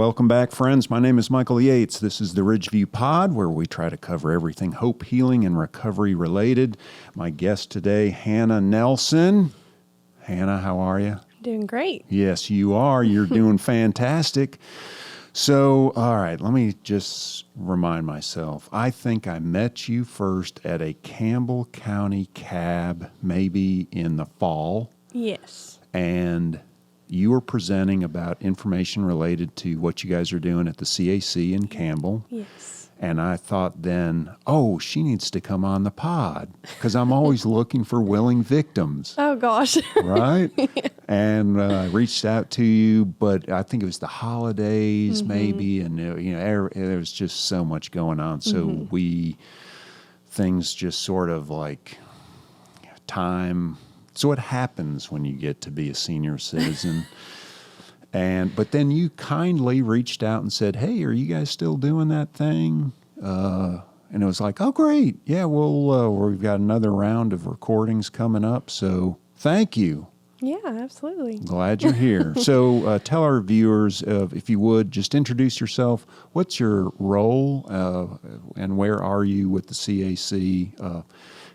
welcome back, friends. My name is Michael Yates. This is the Ridgeview Pod, where we try to cover everything hope, healing, and recovery related. My guest today, Hannah Nelson. Hannah, how are you? Doing great. Yes, you are. You're doing fantastic. So, all right, let me just remind myself. I think I met you first at a Campbell County cab, maybe in the fall. Yes. And you were presenting about information related to what you guys are doing at the CAC in Campbell. Yes. And I thought then, oh, she needs to come on the pod because I'm always looking for willing victims. Oh, gosh. Right? Yeah. And I reached out to you, but I think it was the holidays maybe. And, there was just so much going on. So things just sort of like time. So what happens when you get to be a senior citizen? But then you kindly reached out and said, hey, are you guys still doing that thing? And it was like, oh, great. Yeah, we've got another round of recordings coming up. So thank you. Yeah, absolutely. Glad you're here. So tell our viewers, if you would, just introduce yourself. What's your role and where are you with the CAC?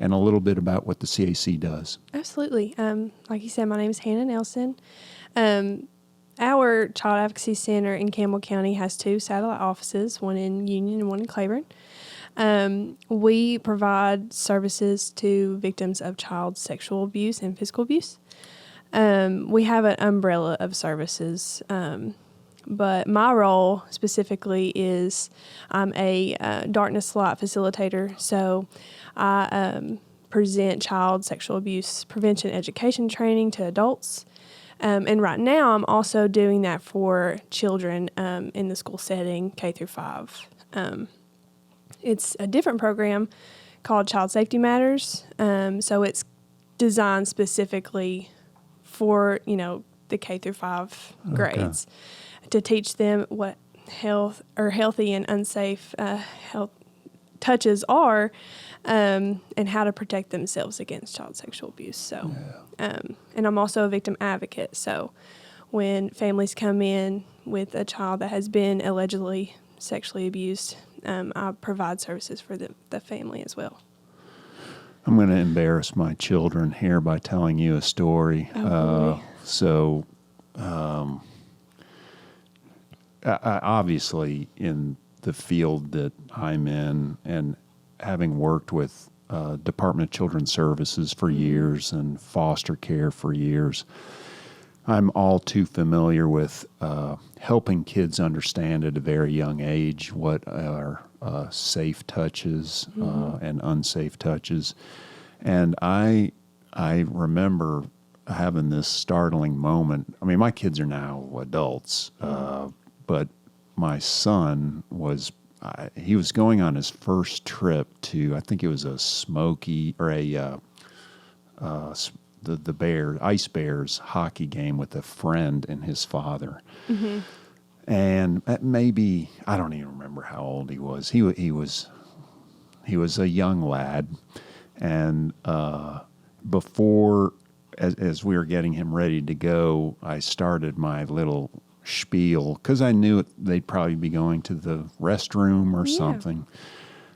And a little bit about what the CAC does. Absolutely. Like you said, my name is Hannah Nelson. Our Child Advocacy Center in Campbell County has 2 satellite offices, one in Union and one in Claiborne. We provide services to victims of child sexual abuse and physical abuse. We have an umbrella of services, but my role specifically is I'm a darkness light facilitator, so I present child sexual abuse prevention education training to adults. And right now I'm also doing that for children in the school setting, K through 5. It's a different program called Child Safety Matters. So it's designed specifically for, the K through 5 grades to teach them what healthy and unsafe health touches are, and how to protect themselves against child sexual abuse. So, and I'm also a victim advocate. So when families come in with a child that has been allegedly sexually abused, I provide services for the family as well. I'm going to embarrass my children here by telling you a story. I obviously in the field that I'm in and having worked with Department of Children's Services for years and foster care for years, I'm all too familiar with helping kids understand at a very young age what are safe touches and unsafe touches. And I remember having this startling moment. I mean, my kids are now adults, but my son was he was going on his first trip to, I think it was a Smoky or the Ice Bears hockey game with a friend and his father. Mm-hmm. And maybe, I don't even remember how old he was. He was a young lad. And before, as we were getting him ready to go, I started my little spiel because I knew they'd probably be going to the restroom or something.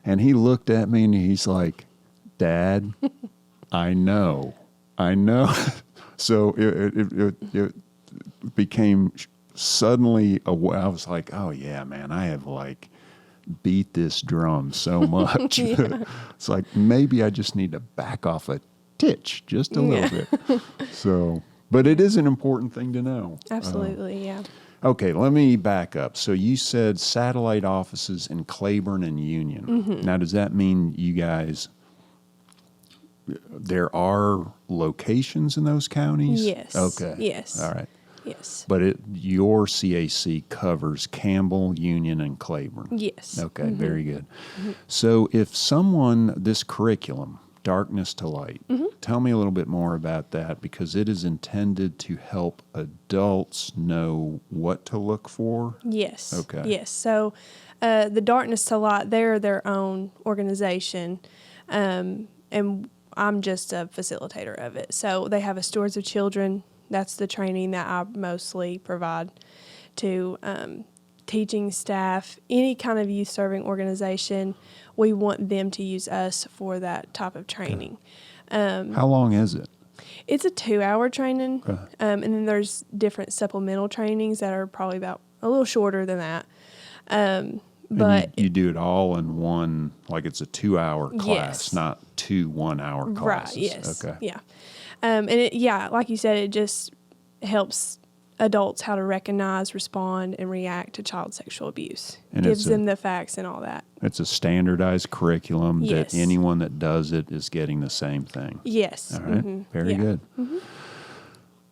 And he looked at me and he's like, Dad, I know. So it became suddenly I was like, oh yeah, man, I have like beat this drum so much. It's like maybe I just need to back off a titch just a little bit. So, but it is an important thing to know. Absolutely, yeah. Okay, let me back up. So you said satellite offices in Claiborne and Union. Mm-hmm. Now, does that mean you guys, there are locations in those counties? Yes. Okay. Yes. All right. Yes. But your CAC covers Campbell, Union, and Claiborne? Yes. Okay, very good. Mm-hmm. So if this curriculum, Darkness to Light, tell me a little bit more about that because it is intended to help adults know what to look for? Yes. Okay. Yes. So the Darkness to Light, they're their own organization, and I'm just a facilitator of it. So they have a Stewards of Children. That's the training that I mostly provide to teaching staff, any kind of youth serving organization, we want them to use us for that type of training. How long is it? It's a 2-hour training, Okay. and then there's different supplemental trainings that are probably about a little shorter than that. But and you do it all in one, like it's a 2-hour class, Yes. not 2 1-hour classes. Right, yes. Okay. Yeah. And like you said, it just helps adults how to recognize, respond, and react to child sexual abuse. And Gives it's them the facts and all that. It's a standardized curriculum Yes. that anyone that does it is getting the same thing. Yes. All right. Mhm. Very Yeah. good.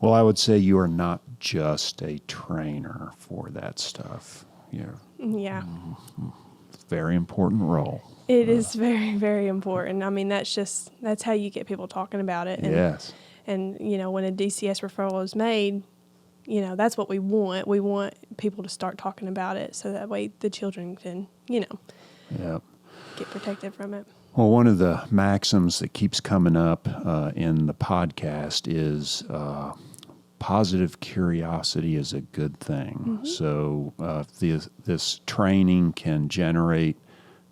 Well, I would say you are not just a trainer for that stuff. You're Yeah. a very important role. It is very, very important. I mean, that's how you get people talking about it. And, Yes. And, when a DCS referral is made, that's what we want. We want people to start talking about it so that way the children can, Yep. get protected from it. Well, one of the maxims that keeps coming up in the podcast is positive curiosity is a good thing. So this training can generate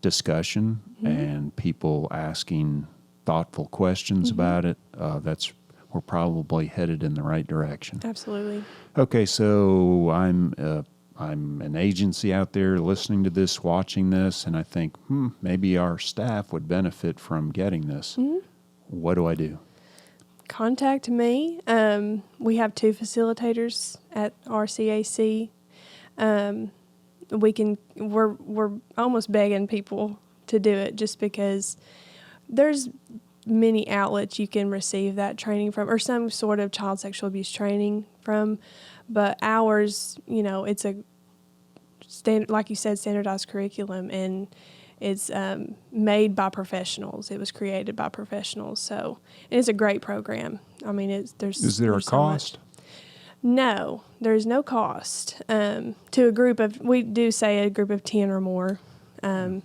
discussion and people asking thoughtful questions about it. We're probably headed in the right direction. Absolutely. Okay, so I'm an agency out there listening to this, watching this, and I think, maybe our staff would benefit from getting this. What do I do? Contact me. We have 2 facilitators at RCAC. We're almost begging people to do it just because there's many outlets you can receive that training from, or some sort of child sexual abuse training from. But ours, it's a like you said, standardized curriculum, and it's made by professionals. It was created by professionals, so it's a great program. I mean, is there a cost? No, there's no cost to a group of. We do say a group of 10 or more, so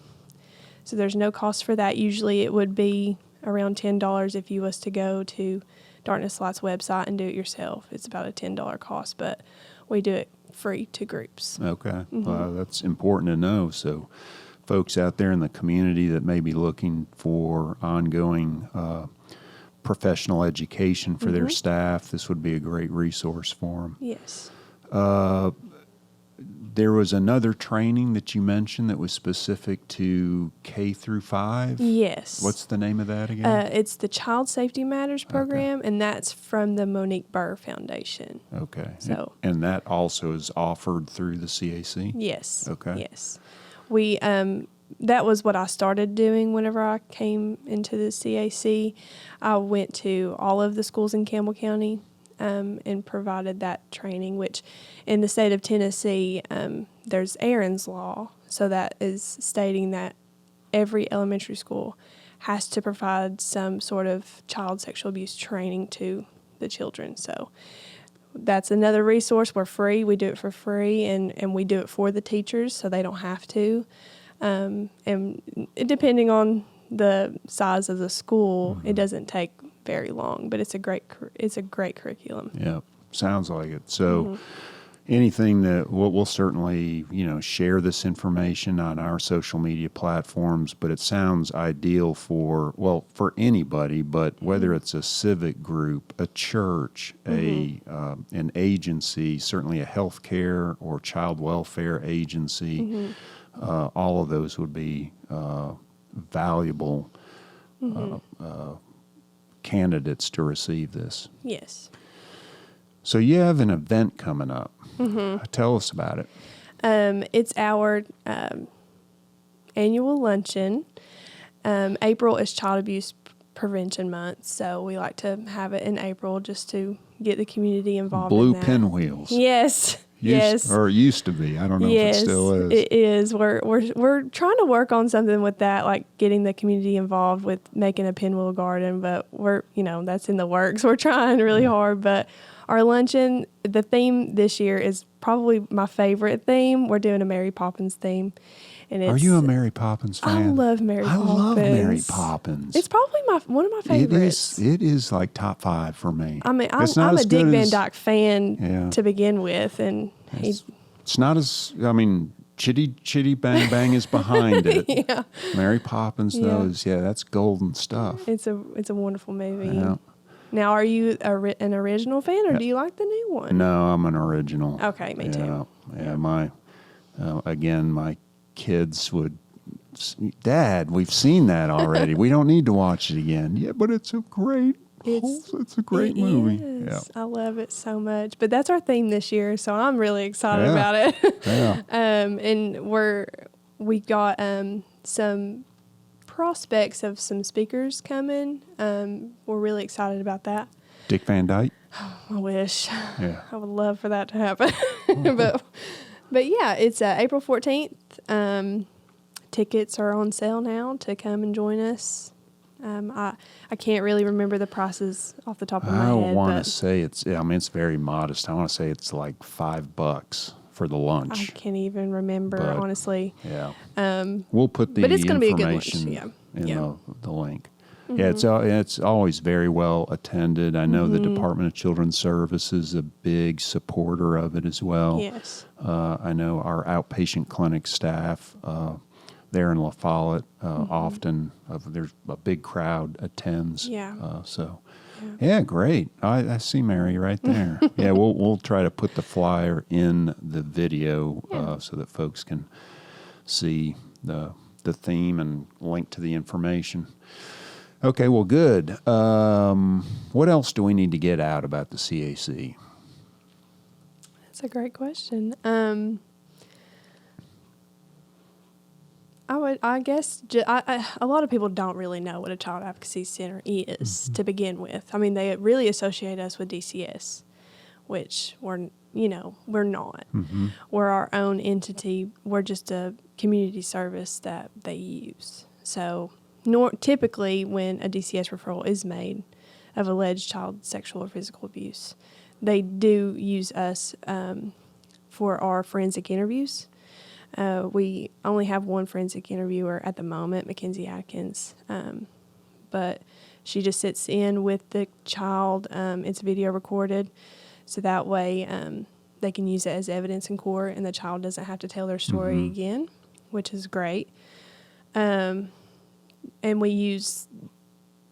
there's no cost for that. Usually, it would be around $10 if you was to go to Darkness Light's website and do it yourself. It's about a $10 cost, but we do it free to groups. Okay. That's important to know. So folks out there in the community that may be looking for ongoing professional education for their staff, this would be a great resource for them. Yes. There was another training that you mentioned that was specific to K through 5. Yes. What's the name of that again? It's the Child Safety Matters program, and that's from the Monique Burr Foundation. Okay. So, and that also is offered through the CAC? yes. Okay. Yes. We that was what I started doing whenever I came into the CAC. I went to all of the schools in Campbell County and provided that training, which in the state of Tennessee, there's Aaron's Law. So that is stating that every elementary school has to provide some sort of child sexual abuse training to the children. So that's another resource. We're free. We do it for free, and we do it for the teachers so they don't have to. And depending on the size of the school, it doesn't take very long, but it's a great curriculum. Yeah, sounds like it. So anything that we'll certainly, share this information on our social media platforms, but it sounds ideal for anybody, but whether it's a civic group, a church, an agency, certainly a healthcare or child welfare agency, all of those would be valuable candidates to receive this. Yes. So you have an event coming up. Tell us about it. It's our annual luncheon. April is Child Abuse Prevention Month, so we like to have it in April just to get the community involved Blue in that. pinwheels. Yes. Yes. Or it used to be. I don't know if it still is. It is. We're trying to work on something with that, like getting the community involved with making a pinwheel garden, but that's in the works. We're trying really hard, but our luncheon, the theme this year is probably my favorite theme. We're doing a Mary Poppins theme. And Are you a Mary Poppins fan? I love Mary Poppins. I love Mary Poppins. It's probably one of my favorites. It is like top 5 for me. I mean, I'm a Dick Van Dyke fan to begin with, and it's not as, Chitty Bang Bang is behind it. Yeah. Mary Poppins Yeah. knows. Yeah, that's golden stuff. It's a wonderful movie. Yeah. Now, are you an original fan, or do you like the new one? No, I'm an original. Okay, me too. Yeah, my kids would, Dad, we've seen that already. We don't need to watch it again. Yeah, but it's a great It movie. is. Yeah. I love it so much. But that's our theme this year, so I'm really excited Yeah. about it. Yeah. And we got some prospects of some speakers coming. We're really excited about that. Dick Van Dyke. I wish. Yeah. I would love for that to happen. but yeah, it's April 14th. Tickets are on sale now to come and join us. I can't really remember the prices off the top of my I head. want to say it's very modest. I want to say it's like $5 for the I lunch. can't even remember, But- honestly. Yeah. Um, We'll put the but it's gonna be a good lunch, information in yeah. the link. Yeah, it's always very well attended. I know the Department of Children's Services is a big supporter of it as well. Yes. I know our outpatient clinic staff there in La Follette often, there's a big crowd attends. Yeah. Yeah, great. I see Mary right there. Yeah, we'll try to put the flyer in the video so that folks can see the theme and link to the information. Okay, well, good. What else do we need to get out about the CAC? That's a great question. I guess a lot of people don't really know what a child advocacy center is to begin with. I mean, they really associate us with DCS, which we're not. We're our own entity. We're just a community service that they use. So typically when a DCS referral is made of alleged child sexual or physical abuse, they do use us for our forensic interviews. We only have one forensic interviewer at the moment, Mackenzie Atkins, but she just sits in with the child. It's video recorded, so that way they can use it as evidence in court, and the child doesn't have to tell their story again, which is great. And we use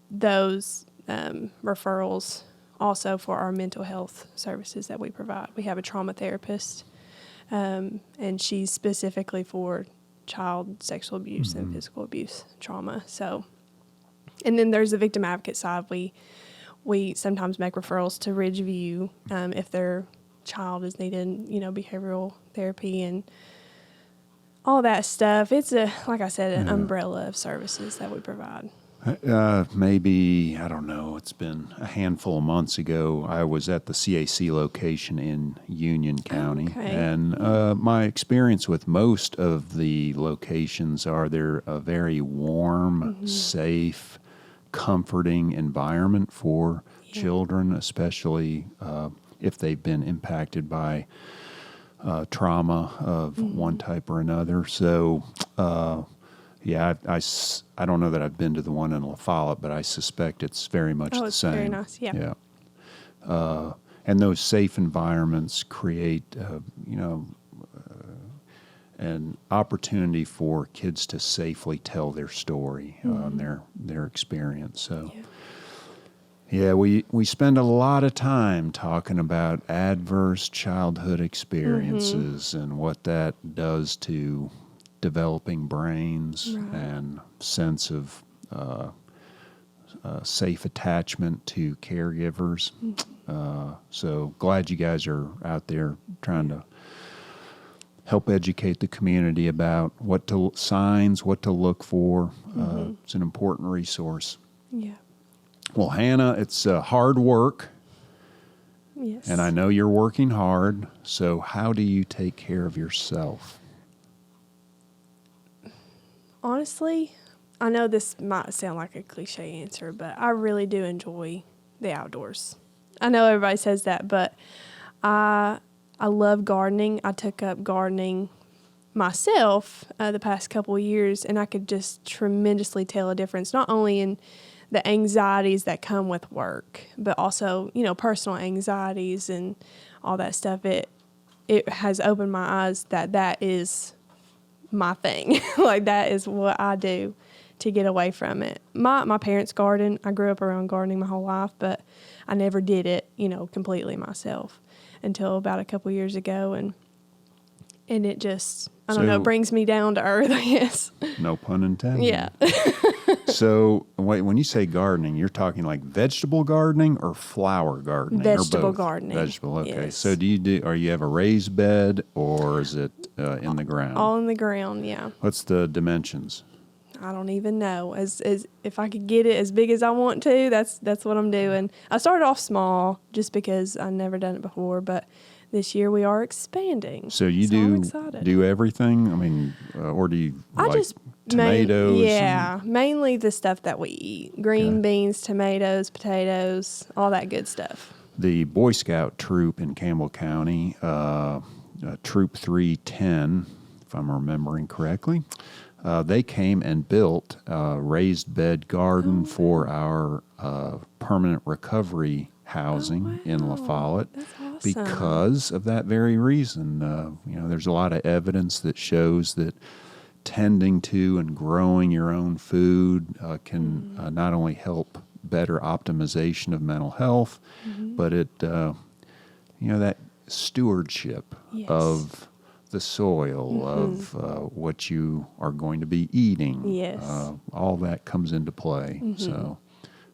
those referrals also for our mental health services that we provide. We have a trauma therapist, and she's specifically for child sexual abuse and physical abuse trauma. So, and then there's the victim advocate side. We sometimes make referrals to Ridgeview if their child is needing, behavioral therapy and all that stuff. It's like I said, an umbrella of services that we provide. Maybe, I don't know, it's been a handful of months ago, I was at the CAC location in Union County. Okay. And my experience with most of the locations are they're a very warm, safe, comforting environment for children, especially if they've been impacted by trauma of one type or another. So, I don't know that I've been to the one in La Follette, but I suspect it's very much the it's same. very nice, yeah. And those safe environments create, an opportunity for kids to safely tell their story and their experience. So, we spend a lot of time talking about adverse childhood experiences and what that does to developing brains and sense of safe attachment to caregivers. So glad you guys are out there trying to help educate the community about signs, what to look for. It's an important resource. Yeah. Well, Hannah, it's hard work, Yes. and I know you're working hard. So how do you take care of yourself? Honestly, I know this might sound like a cliche answer, but I really do enjoy the outdoors. I know everybody says that, but I love gardening. I took up gardening myself the past couple of years, and I could just tremendously tell a difference, not only in the anxieties that come with work, but also, personal anxieties and all that stuff. It has opened my eyes that is my thing. Like, that is what I do to get away from it. My parents garden. I grew up around gardening my whole life, but I never did it, completely myself until about a couple years ago. And it just, I don't know, it brings me down to earth, I guess. No pun intended. Yeah. So, wait, when you say gardening, you're talking like vegetable gardening or flower gardening? Vegetable or both? gardening. Vegetable, okay. Yes. So, are you have a raised bed or is it in the ground? All in the ground, yeah. What's the dimensions? I don't even know. As if I could get it as big as I want to, that's what I'm doing. I started off small just because I've never done it before, but this year we are expanding. So I'm excited. do everything? I mean, or do you tomatoes? Mainly the stuff that we eat. Green beans, tomatoes, potatoes, all that good stuff. The Boy Scout troop in Campbell County, Troop 310, if I'm remembering correctly, they came and built a raised bed garden for our permanent recovery housing in La Follette. That's awesome. Because of that very reason. There's a lot of evidence that shows that tending to and growing your own food can not only help better optimization of mental health, but it, that stewardship of the soil, of what you are going to be eating. Yes. All that comes into play. So,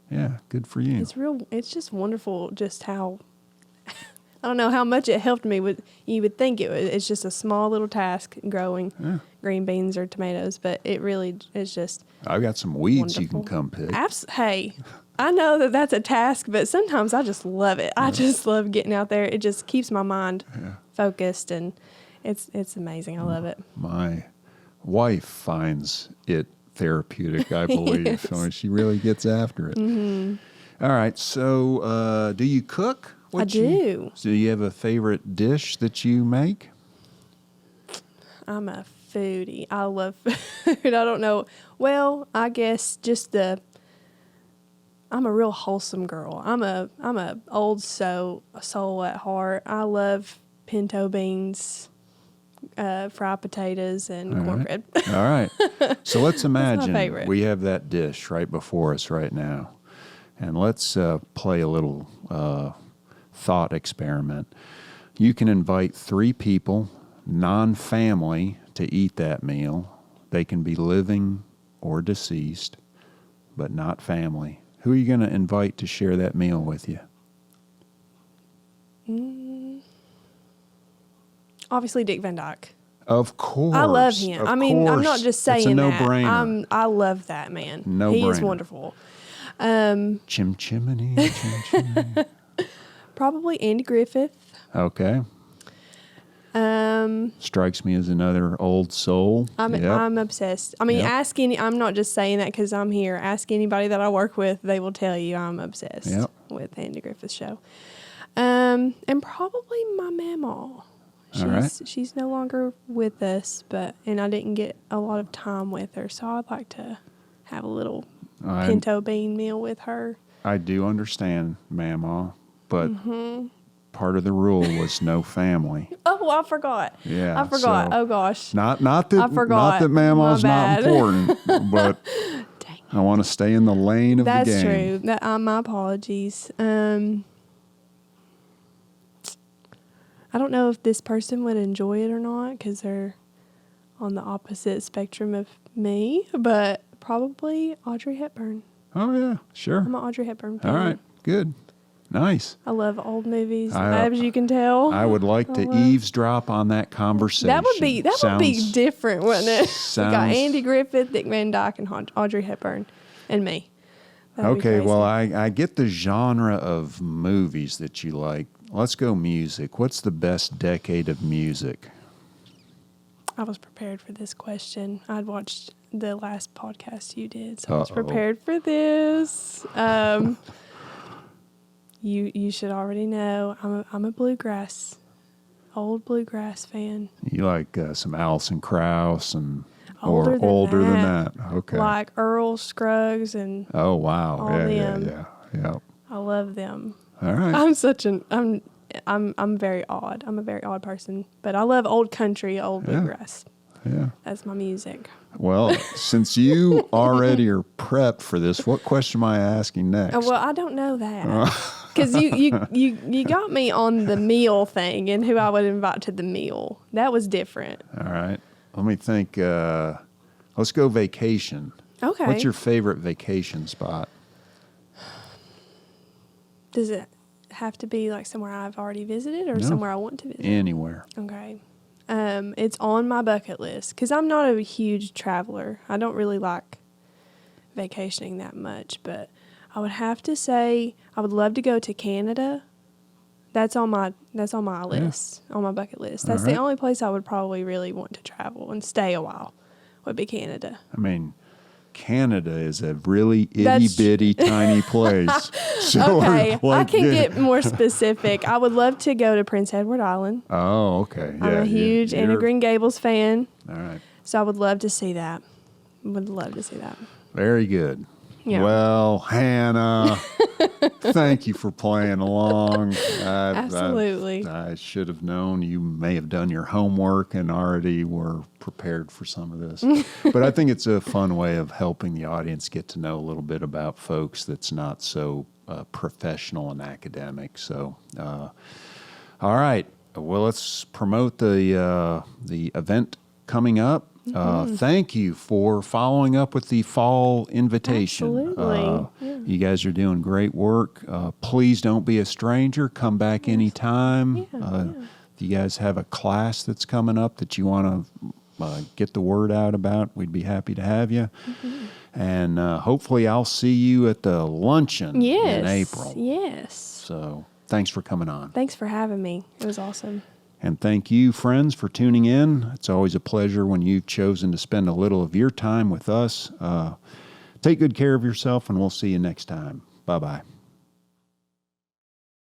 yeah, good for you. It's just wonderful just how, I don't know how much it helped me. You would think it's just a small little task growing green beans or tomatoes, but it really is just I've got some weeds wonderful. You can come pick. Hey, I know that that's a task, but sometimes I just love it. I just love getting out there. It just keeps my mind focused, and it's amazing. I love it. My wife finds it therapeutic, I believe. Yes. So she really gets after it. All right. So do you cook? I do. So do you have a favorite dish that you make? I'm a foodie. I love food. I don't know. Well, I guess I'm a real wholesome girl. I'm a old soul at heart. I love pinto beans, fried potatoes, and cornbread. All right. So let's imagine my favorite. we have that dish right before us right now. And let's play a little thought experiment. You can invite 3 people, non-family, to eat that meal. They can be living or deceased, but not family. Who are you going to invite to share that meal with you? Obviously, Dick Van Dyke. Of course. I love him. I'm not just saying it's a that. no-brainer. I love that man. No-brainer. He is wonderful. Chimney. Probably Andy Griffith. Okay. Strikes me as another old soul. I'm obsessed. Ask I'm not just saying that because I'm here. Ask anybody that I work with; they will tell you I'm obsessed with Andy Griffith's show. And probably my mamaw. She's no longer with us, and I didn't get a lot of time with her, so I'd like to have a little pinto bean meal with her. I do understand, Mamaw, but part of the rule was no family. Oh, I forgot. Yeah, I forgot. So oh gosh. Not that I forgot. Not that Mamaw's not important, but Dang. I want to stay in the lane of the game. That's true. My apologies. I don't know if this person would enjoy it or not because they're on the opposite spectrum of me, but probably Audrey Hepburn. Oh, yeah, sure. I'm an Audrey Hepburn fan. All right, good. Nice. I love old movies, as you can tell. I would like to eavesdrop on that conversation. That would be different, wouldn't it? We got Andy Griffith, Dick Van Dyke, and Audrey Hepburn, and me. Okay, well, I get the genre of movies that you like. Let's go music. What's the best decade of music? I was prepared for this question. I'd watched the last podcast you did, so I was prepared for this. You should already know I'm a old bluegrass fan. You like some Alison Krauss and older than that. Okay. Like Earl Scruggs and oh wow, all them. Yeah. I love them. All right. I'm very odd. I'm a very odd person, but I love old country, old bluegrass. Yeah. That's my music. Well, since you already are prepped for this, what question am I asking next? Well, I don't know that. Because you got me on the meal thing and who I would invite to the meal. That was different. All right. Let me think. Let's go vacation. Okay. What's your favorite vacation spot? Does it have to be like somewhere I've already visited or somewhere I want to visit? Anywhere. Okay. It's on my bucket list because I'm not a huge traveler. I don't really like vacationing that much, but I would have to say I would love to go to Canada. That's on my list, on my bucket list. That's the only place I would probably really want to travel and stay a while would be Canada. I mean, Canada is a really itty-bitty tiny place. So Okay, I can get more specific. I would love to go to Prince Edward Island. Oh, okay. Yeah, I'm a huge Anna Green Gables fan. All right. So I would love to see that. Would love to see that. Very good. Yeah. Well, Hannah, thank you for playing along. Absolutely. I should have known you may have done your homework and already were prepared for some of this. But I think it's a fun way of helping the audience get to know a little bit about folks that's not so professional and academic. So, all right. Well, let's promote the event coming up. Thank you for following up with the fall invitation. Absolutely. You guys are doing great work. Please don't be a stranger. Come back anytime. If you guys have a class that's coming up that you want to get the word out about, we'd be happy to have you. And hopefully I'll see you at the luncheon in April. Yes. So thanks for coming on. Thanks for having me. It was awesome. And thank you, friends, for tuning in. It's always a pleasure when you've chosen to spend a little of your time with us. Take good care of yourself, and we'll see you next time. Bye-bye.